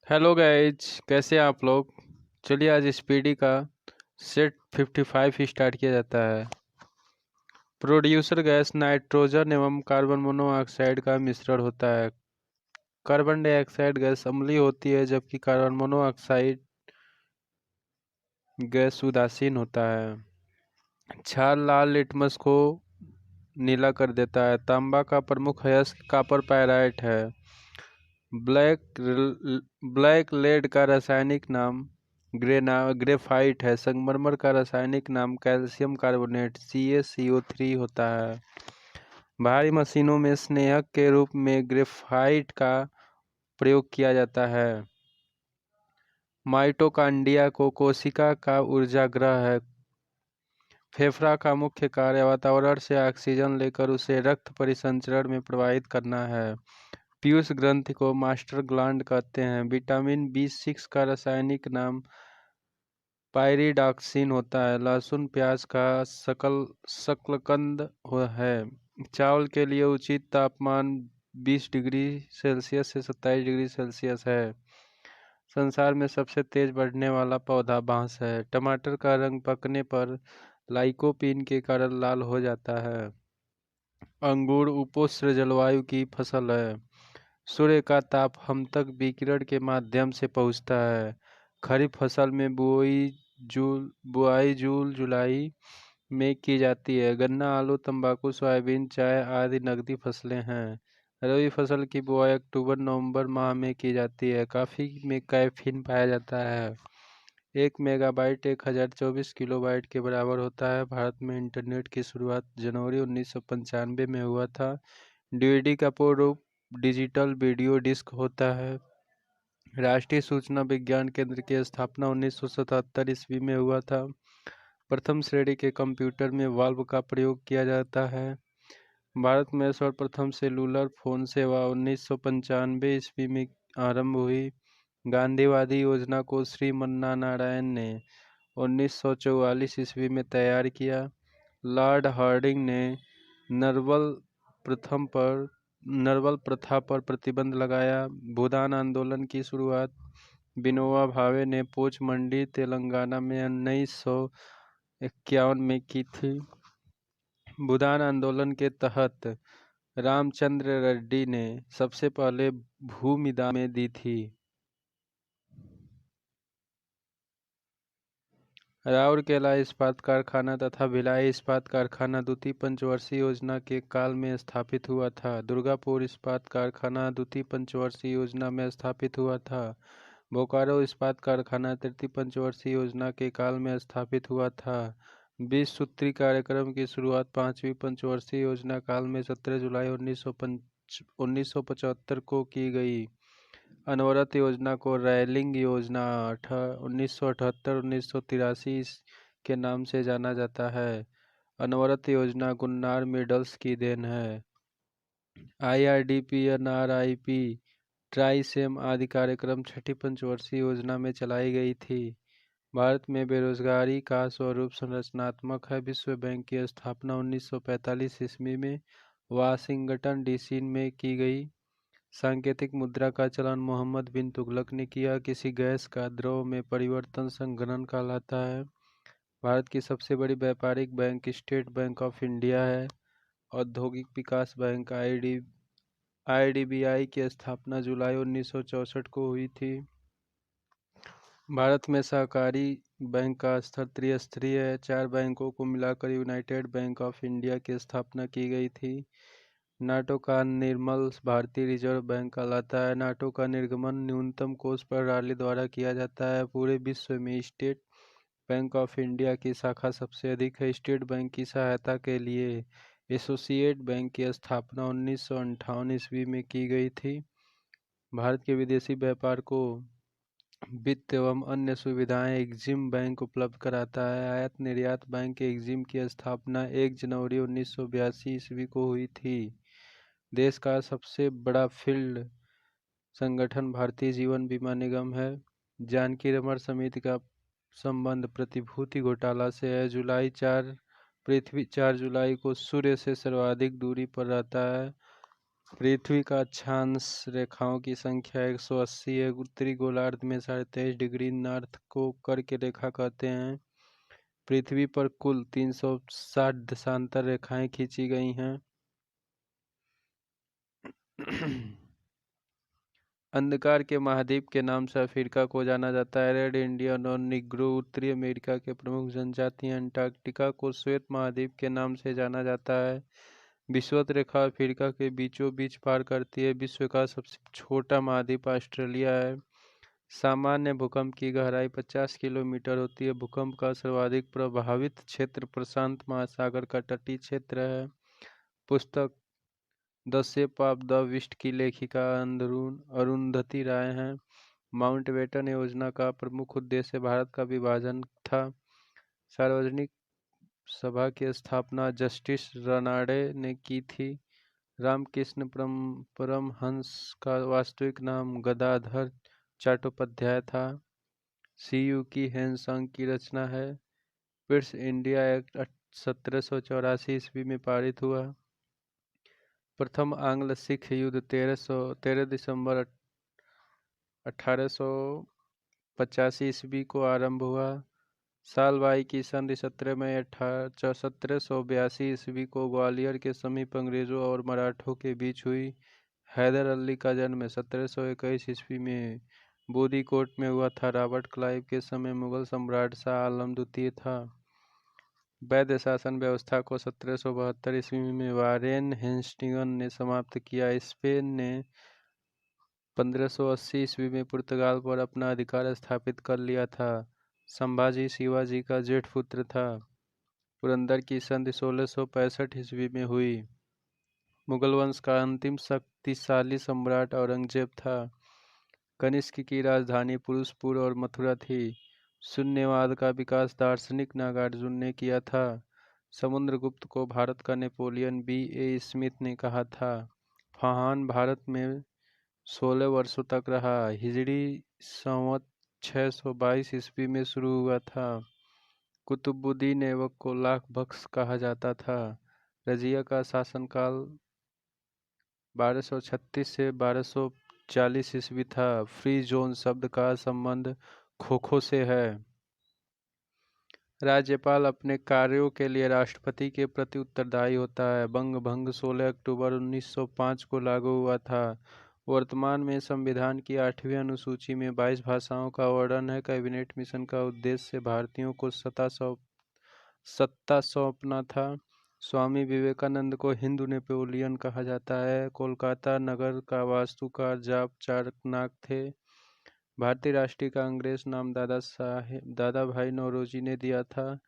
Hello guys, कैसे हैं आप लोग। चलिए आज स्पीडी का सेट 55 स्टार्ट किया जाता है। प्रोड्यूसर गैस नाइट्रोजन एवं कार्बन मोनोऑक्साइड का मिश्रण होता है। कार्बन डाइऑक्साइड गैस अम्लीय होती है जबकि कार्बन मोनोऑक्साइड गैस उदासीन होता है। छाल लाल लिटमस को नीला कर देता है। तांबा का प्रमुख अयस्क कॉपर पायराइट है। ब्लैक लेड का रासायनिक नाम ग्रेफाइट है। संगमरमर का रासायनिक नाम कैल्शियम कार्बोनेट CaCO3 होता है। भारी मशीनों में स्नेहक के रूप में ग्रेफाइट का प्रयोग किया जाता है। माइटोकांड्रिया को कोशिका का ऊर्जागृह है। फेफड़ा का मुख्य कार्य वातावरण से ऑक्सीजन लेकर उसे रक्त परिसंचरण में प्रवाहित करना है। पीयूष ग्रंथि को मास्टर ग्लैंड कहते हैं। विटामिन B6 का रासायनिक नाम पायरिडॉक्सिन होता है। लहसुन प्याज का शकलकंद है। चावल के लिए उचित तापमान 20 डिग्री सेल्सियस से 27 डिग्री सेल्सियस है। संसार में सबसे तेज बढ़ने वाला पौधा बांस है। टमाटर का रंग पकने पर लाइकोपीन के कारण लाल हो जाता है। अंगूर उपोष्ण जलवायु की फसल है। सूर्य का ताप हम तक विकिरण के माध्यम से पहुंचता है। खरीफ फसल में बुआई जून जुलाई में की जाती है। गन्ना आलू तंबाकू सोयाबीन चाय आदि नकदी फसलें हैं। रबी फसल की बुआई अक्टूबर नवंबर माह में की जाती है। कॉफी में कैफीन पाया जाता है। 1 मेगाबाइट 1024 किलोबाइट के बराबर होता है। भारत में इंटरनेट की शुरुआत जनवरी 1995 में हुआ था। डीवीडी का पूर्ण रूप डिजिटल वीडियो डिस्क होता है। राष्ट्रीय सूचना विज्ञान केंद्र की स्थापना 1977 ईस्वी में हुआ था। प्रथम श्रेणी के कंप्यूटर में वाल्व का प्रयोग किया जाता है। भारत में सर्वप्रथम सेलुलर फोन सेवा 1995 ईस्वी में आरंभ हुई। गांधीवादी योजना को श्री मन्ना नारायण ने 1944 ईस्वी में तैयार किया। लॉर्ड हार्डिंग ने नर्वल प्रथा पर प्रतिबंध लगाया। भूदान आंदोलन की शुरुआत विनोबा भावे ने पोचमंडी तेलंगाना में 1951 में की थी। भूदान आंदोलन के तहत रामचंद्र रेड्डी ने सबसे पहले भूमि दान में दी थी। राउरकेला इस्पात कारखाना तथा भिलाई इस्पात कारखाना द्वितीय पंचवर्षीय योजना के काल में स्थापित हुआ था। दुर्गापुर इस्पात कारखाना द्वितीय पंचवर्षीय योजना में स्थापित हुआ था। बोकारो इस्पात कारखाना तृतीय पंचवर्षीय योजना के काल में स्थापित हुआ था। 20 सूत्री कार्यक्रम की शुरुआत 5वीं पंचवर्षीय योजना काल में 17 जुलाई 1975 को की गई। अनवरत योजना को रैलिंग योजना 1978-1983 के नाम से जाना जाता है। अनवरत योजना गुन्नार मिडल्स की देन है। IRDP, NRIP, ट्राइसेम आदि कार्यक्रम छठी पंचवर्षीय योजना में चलाई गई थी। भारत में बेरोजगारी का स्वरूप संरचनात्मक है। विश्व बैंक की स्थापना 1945 ईस्वी में वाशिंगटन DC में की गई। सांकेतिक मुद्रा का चलन मोहम्मद बिन तुगलक ने किया। किसी गैस का द्रव में परिवर्तन संघनन कहलाता है। भारत की सबसे बड़ी व्यापारिक bank state bank of India है। औद्योगिक विकास बैंक IDBI की स्थापना जुलाई 1964 को हुई थी। भारत में सहकारी बैंक का स्तर त्रिस्तरीय है। 4 बैंकों को मिलाकर यूनाइटेड बैंक ऑफ इंडिया की स्थापना की गई थी। नाटो का निर्मल भारतीय रिजर्व बैंक कहलाता है। नाटो का निर्गमन न्यूनतम कोष प्रणाली द्वारा किया जाता है। पूरे विश्व में स्टेट बैंक ऑफ इंडिया की शाखा सबसे अधिक है। स्टेट बैंक की सहायता के लिए एसोसिएट बैंक की स्थापना 1958 ईस्वी में की गई थी। भारत के विदेशी व्यापार को वित्त एवं अन्य सुविधाएं एग्जिम बैंक उपलब्ध कराता है। आयात निर्यात बैंक एग्जिम की स्थापना 1 जनवरी 1982 ईस्वी को हुई थी। देश का सबसे बड़ा फील्ड संगठन भारतीय जीवन बीमा निगम है। जानकी रमन समिति का संबंध प्रतिभूति घोटाला से है। पृथ्वी 4 जुलाई को सूर्य से सर्वाधिक दूरी पर रहता है। पृथ्वी का अक्षांश रेखाओं की संख्या 180 है। उत्तरी गोलार्ध में 23.5 डिग्री नॉर्थ को कर्क रेखा कहते हैं। पृथ्वी पर कुल 360 देशांतर रेखाएं खींची गई हैं। अंधकार के महाद्वीप के नाम से अफ्रीका को जाना जाता है। रेड इंडियन और निग्रो उत्तरी अमेरिका के प्रमुख जनजातियां। अंटार्कटिका को श्वेत महाद्वीप के नाम से जाना जाता है। विषुवत रेखा अफ्रीका के बीचों बीच पार करती है। विश्व का सबसे छोटा महाद्वीप ऑस्ट्रेलिया है। सामान्य भूकंप की गहराई 50 किलोमीटर होती है। भूकंप का सर्वाधिक प्रभावित क्षेत्र प्रशांत महासागर का तटीय क्षेत्र है। पुस्तक the shape of the beast की लेखिका अरुंधति राय हैं। माउंटबेटन योजना का प्रमुख उद्देश्य भारत का विभाजन था। सार्वजनिक सभा की स्थापना जस्टिस रनाडे ने की थी। रामकृष्ण परमहंस का वास्तविक नाम गदाधर चट्टोपाध्याय था। सीयू की हैंसॉन्ग की रचना है। पिट्स इंडिया एक्ट 1784 ईस्वी में पारित हुआ। प्रथम आंग्ल सिख युद्ध 13 दिसंबर 1885 ईस्वी को आरंभ हुआ। सालबाई की संधि 17 मई 1782 ईस्वी को ग्वालियर के समीप अंग्रेजों और मराठों के बीच हुई। हैदर अली का जन्म 1721 ईस्वी में बूदीकोट में हुआ था। रॉबर्ट क्लाइव के समय मुगल सम्राट शाह आलम द्वितीय था। वैध शासन व्यवस्था को 1772 ईस्वी में वारेन हेस्टिंग्स ने समाप्त किया। स्पेन ने 1580 ईस्वी में पुर्तगाल पर अपना अधिकार स्थापित कर लिया था। संभाजी शिवाजी का जेठ पुत्र था। पुरंदर की संधि 1665 ईस्वी में हुई। मुगल वंश का अंतिम शक्तिशाली सम्राट औरंगजेब था। कनिष्क की राजधानी पुरुषपुर और मथुरा थी। शून्यवाद का विकास दार्शनिक नागार्जुन ने किया था। समुद्रगुप्त को भारत का नेपोलियन B.A. स्मिथ ने कहा था। फाहान भारत में 16 वर्षों तक रहा। हिजरी संवत 622 ईस्वी में शुरू हुआ था। कुतुबुद्दीन ऐबक को लाख बख्श कहा जाता था। रजिया का शासनकाल 1236 से 1240 ईस्वी था। फ्री जोन शब्द का संबंध खो से है। राज्यपाल अपने कार्यों के लिए राष्ट्रपति के प्रति उत्तरदायी होता है। बंग भंग 16 अक्टूबर 1905 को लागू हुआ था। वर्तमान में संविधान की 8वीं अनुसूची में 22 भाषाओं का वर्णन है। कैबिनेट मिशन का उद्देश्य भारतीयों को सत्ता सौंपना था। स्वामी विवेकानंद को हिंदू नेपोलियन कहा जाता है। कोलकाता नगर का वास्तुकार जाप चाणक्य थे। भारतीय राष्ट्रीय कांग्रेस नाम दादा भाई नौरोजी ने दिया था।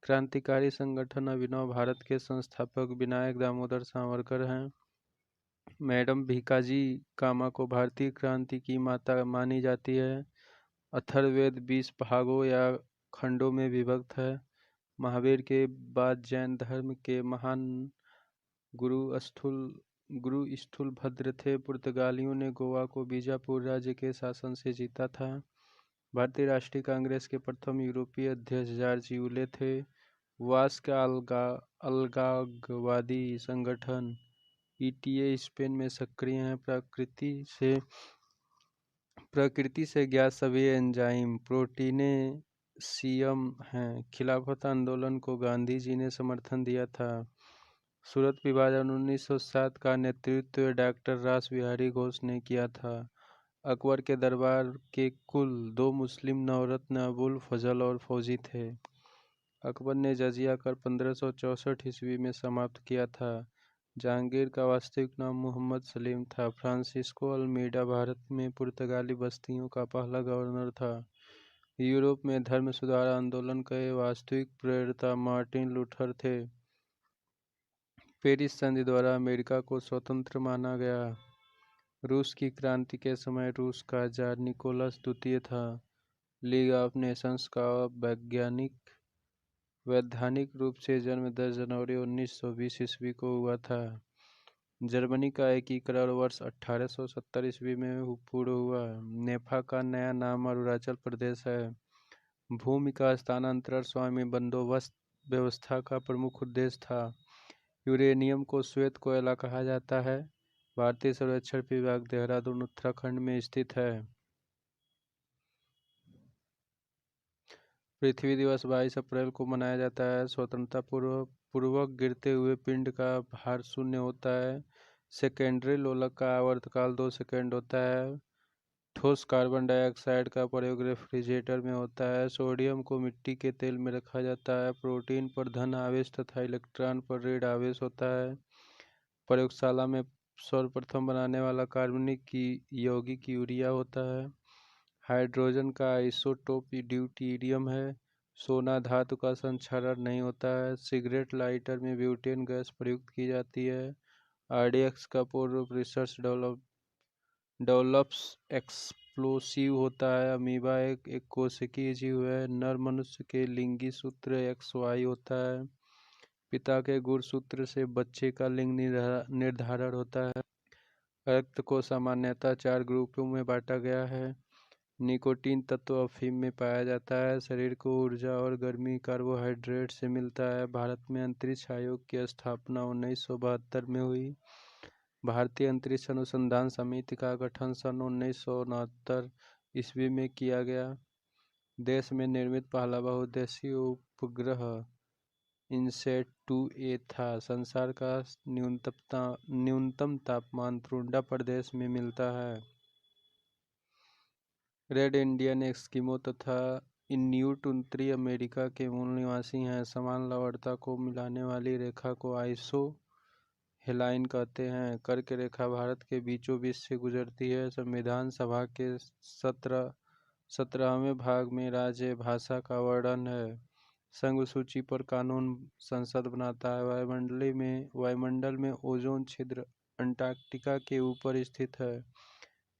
क्रांतिकारी संगठन अभिनव भारत के संस्थापक विनायक दामोदर सावरकर हैं। मैडम भीकाजी कामा को भारतीय क्रांति की माता मानी जाती है। अथर्ववेद 20 भागों या खंडों में विभक्त है। महावीर के बाद जैन धर्म के महान गुरु स्थूलभद्र थे। पुर्तगालियों ने गोवा को बीजापुर राज्य के शासन से जीता था। भारतीय राष्ट्रीय कांग्रेस के प्रथम यूरोपीय अध्यक्ष जॉर्ज यूले थे। वास्क अलगाववादी संगठन ETA स्पेन में सक्रिय हैं। प्रकृति से ज्ञात सभी एंजाइम प्रोटीनेशियम हैं। खिलाफत आंदोलन को गांधी जी ने समर्थन दिया था। सूरत विभाजन 1907 का नेतृत्व डॉक्टर रास बिहारी घोष ने किया था। अकबर के दरबार के कुल 2 मुस्लिम नवरत्न अबुल फजल और फौजी थे। अकबर ने जजिया कर 1564 ईस्वी में समाप्त किया था। जहांगीर का वास्तविक नाम मोहम्मद सलीम था। फ्रांसिस्को अल्मीडा भारत में पुर्तगाली बस्तियों का पहला गवर्नर था। यूरोप में धर्म सुधार आंदोलन के वास्तविक प्रेरता मार्टिन लूथर थे। पेरिस संधि द्वारा अमेरिका को स्वतंत्र माना गया। रूस की क्रांति के समय रूस का जार निकोलस द्वितीय था। लीग ऑफ नेशंस का वैधानिक रूप से जन्म 10 जनवरी 1920 ईस्वी को हुआ था। जर्मनी का एकीकरण वर्ष 1870 ईस्वी में पूर्ण हुआ। नेफा का नया नाम अरुणाचल प्रदेश है। भूमि का स्थानांतरण स्वामी बंदोबस्त व्यवस्था का प्रमुख उद्देश्य था। यूरेनियम को श्वेत कोयला कहा जाता है। भारतीय सर्वेक्षण विभाग देहरादून उत्तराखंड में स्थित है। पृथ्वी दिवस 22 अप्रैल को मनाया जाता है। स्वतंत्रता पूर्वक गिरते हुए पिंड का भार शून्य होता है। सेकेंडरी लोलक का आवर्तकाल 2 सेकंड होता है। ठोस कार्बन डाइऑक्साइड का प्रयोग रेफ्रिजरेटर में होता है। सोडियम को मिट्टी के तेल में रखा जाता है। प्रोटीन पर धन आवेश तथा इलेक्ट्रॉन पर ऋण आवेश होता है। प्रयोगशाला में सर्वप्रथम बनाने वाला कार्बनिक यौगिक यूरिया होता है। हाइड्रोजन का आइसोटोप ड्यूटेरियम है। सोना धातु का संक्षारण नहीं होता है। सिगरेट लाइटर में ब्यूटेन गैस प्रयुक्त की जाती है। आरडीएक्स का पूर्व रिसर्च डेवलप्स एक्सप्लोसिव होता है। अमीबा एक कोशिकीय जीव है। नर मनुष्य के लिंगी सूत्र XY होता है। पिता के गुणसूत्र से बच्चे का लिंग निर्धारण होता है। रक्त को सामान्यतः 4 ग्रुपों में बांटा गया है। निकोटीन तत्व अफीम में पाया जाता है। शरीर को ऊर्जा और गर्मी कार्बोहाइड्रेट से मिलता है। भारत में अंतरिक्ष आयोग की स्थापना 1972 में हुई। भारतीय अंतरिक्ष अनुसंधान समिति का गठन सन 1969 ईस्वी में किया गया। देश में निर्मित पहला बहुउद्देशीय उपग्रह इनसैट 2A था। संसार का न्यूनतम तापमान त्रुंडा प्रदेश में मिलता है। रेड इंडियन एस्किमो तथा इन्यूट उत्तरी अमेरिका के मूल निवासी हैं। समान लवणता को मिलाने वाली रेखा को आइसो हेलाइन कहते हैं। कर्क रेखा भारत के बीचों बीच से गुजरती है। संविधान सभा के 17वें भाग में राज्य भाषा का वर्णन है। संघ सूची पर कानून संसद बनाता है। वायुमंडल में ओजोन छिद्र अंटार्कटिका के ऊपर स्थित है।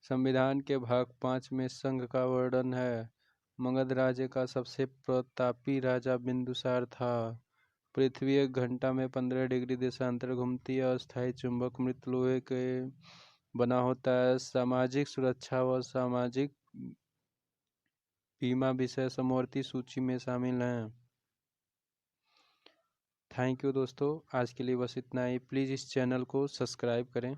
संविधान के भाग 5 में संघ का वर्णन है। मगध राज्य का सबसे प्रतापी राजा बिंदुसार था। पृथ्वी 1 घंटा में 15 डिग्री देशांतर घूमती है। अस्थायी चुंबक मृत लोहे के बना होता है। सामाजिक सुरक्षा व सामाजिक बीमा विषय समवर्ती सूची में शामिल हैं। थैंक यू दोस्तों, आज के लिए बस इतना ही। प्लीज़ इस चैनल को सब्सक्राइब करें।